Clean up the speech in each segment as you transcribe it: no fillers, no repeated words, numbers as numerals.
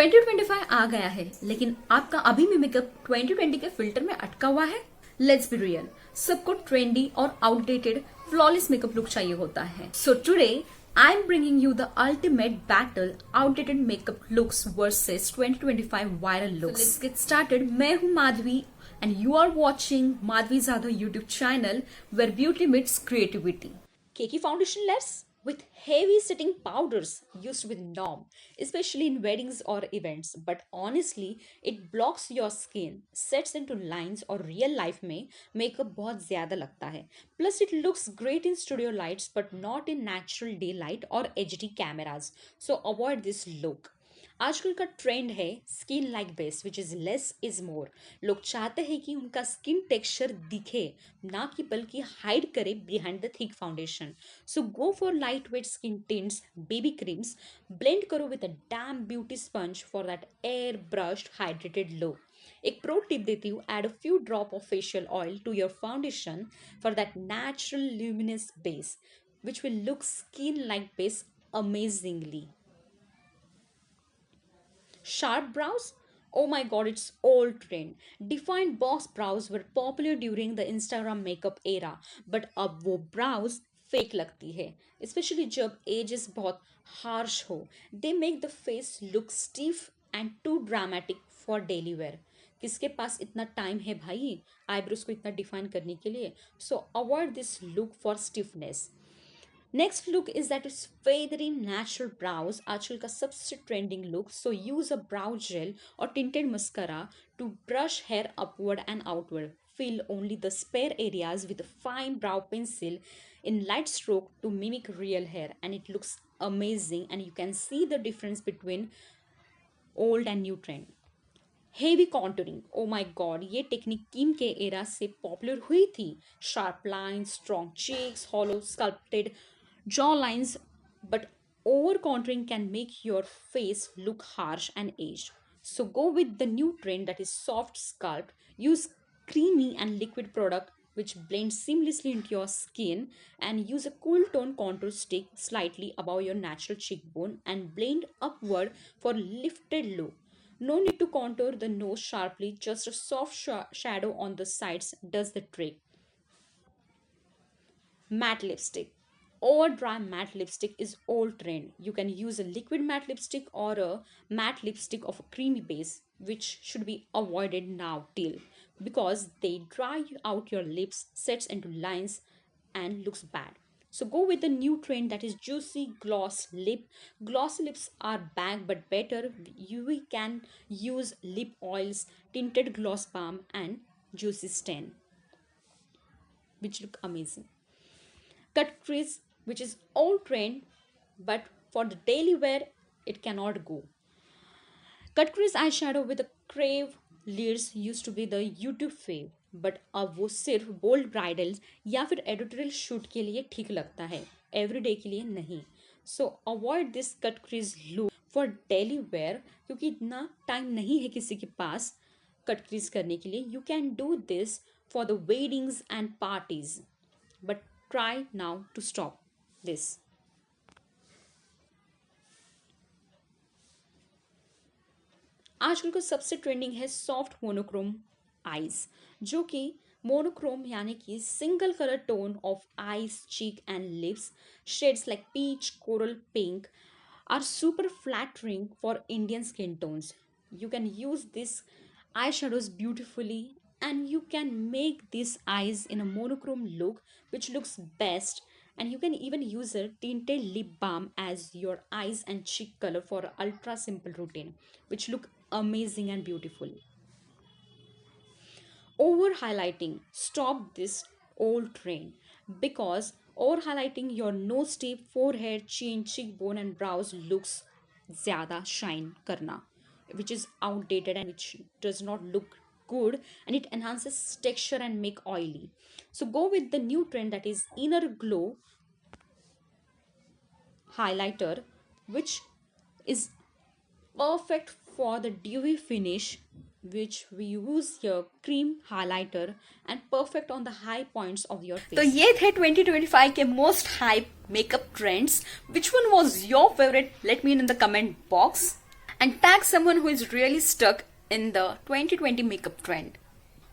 2025 आ गया है, लेकिन आपका अभी भी मेकअप 2020 के फिल्टर में अटका हुआ है। लेट्स बी रियल, सबको ट्रेंडी और आउटडेटेड फ्लॉलेस मेकअप लुक चाहिए होता है। So today I am bringing you the ultimate battle outdated makeup looks versus 2025 viral looks. Let's get started. मैं हूं Madhavi and you are watching Madhvi Zada YouTube channel where beauty meets creativity. Cakey foundation less with heavy setting powders used with norm, especially in weddings or events. But honestly, it blocks your skin, sets into lines और real life में makeup बहुत ज़्यादा लगता है. Plus it looks great in studio lights but not in natural daylight or HD cameras. So avoid this look. आजकल का trend है skin like base which is less is more. लोग चाहते हैं कि उनका स्किन टेक्सचर दिखे, ना कि बल्कि हाइड करे behind the thick foundation. So go for light weight skin tints, baby creams, blend करो with a damp beauty sponge for that air brushed hydrated look. एक प्रो टिप देती हूँ, add a few drop of facial oil to your foundation for that natural luminous base which will look skin like base amazingly. Sharp brows? Oh my god, it's old trend. Defined box brows were popular during the Instagram makeup era, but अब वो brows fake लगती है, especially जब edges बहुत harsh हो. They make the face look stiff and too dramatic for daily wear. किसके पास इतना time है भाई आईब्रोज को इतना डिफाइन करने के लिए? So avoid this look for stiffness. Next look is that it's feathery natural brows, आजकल का सबसे trending look. So use a brow gel or tinted mascara to brush hair upward and outward. Fill only the spare areas with a fine brow pencil in light stroke to mimic real hair, and it looks amazing and you can see the difference between old and new trend. Heavy contouring, oh my god, ये technique Kim के era से popular हुई थी. Sharp lines, strong cheeks, hollow sculpted jaw lines, but over contouring can make your face look harsh and aged. So go with the new trend that is soft sculpt. Use creamy and liquid product which blends seamlessly into your skin, and use a cool tone contour stick slightly above your natural cheekbone and blend upward for lifted look. No need to contour the nose sharply, just a soft shadow on the sides does the trick. Matte lipstick. Over dry matte lipstick is old trend. You can use a liquid matte lipstick or a matte lipstick of a creamy base, which should be avoided now till, because they dry out your lips, sets into lines and looks bad. So go with the new trend that is juicy gloss lip. Glossy lips are back but better. You can use lip oils, tinted gloss balm and juicy stain, which look amazing. Cut crease, which is old trend, but for the daily wear it cannot go. Cut crease eyeshadow with a crave layers used to be the YouTube fave, but अब वो सिर्फ bold bridals या फिर editorial shoot के लिए ठीक लगता है, एवरीडे के लिए नहीं. सो avoid this cut crease look for daily wear, क्योंकि इतना टाइम नहीं है किसी के पास कट क्रीज करने के लिए. You can do this for the weddings and parties, but try now to stop this. आजकल का सबसे ट्रेंडिंग है सॉफ्ट मोनोक्रोम आईज, जो कि मोनोक्रोम यानी कि single colour tone of eyes, cheek and lips. Shades like peach, coral, pink are super flattering for Indian skin tones. You can use these eyeshadows beautifully, and you can make these eyes in a monochrome look which looks best, and you can even use a tinted lip balm as your eyes and cheek color for a ultra simple routine which look amazing and beautiful. Over highlighting, stop this old trend, because over highlighting your nose tip, forehead, chin, cheekbone and brows looks zyada shine karna, which is outdated and which does not look good, and it enhances texture and make oily. So go with the new trend that is inner glow highlighter, which is perfect for the dewy finish, which we use here cream highlighter, and perfect on the high points of your face. तो ये थे 2025 के most hype makeup trends. Which one was your favorite? Let me know in the comment box. And tag someone who is really stuck in the 2020 makeup trend.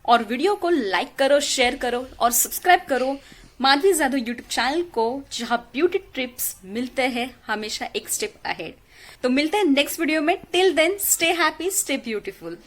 और video को like करो, share करो और subscribe करो Madhavi Jadav YouTube channel को, जहां beauty tips मिलते हैं हमेशा एक स्टेप अहेड। तो मिलते हैं नेक्स्ट वीडियो में। Till then stay happy, stay beautiful.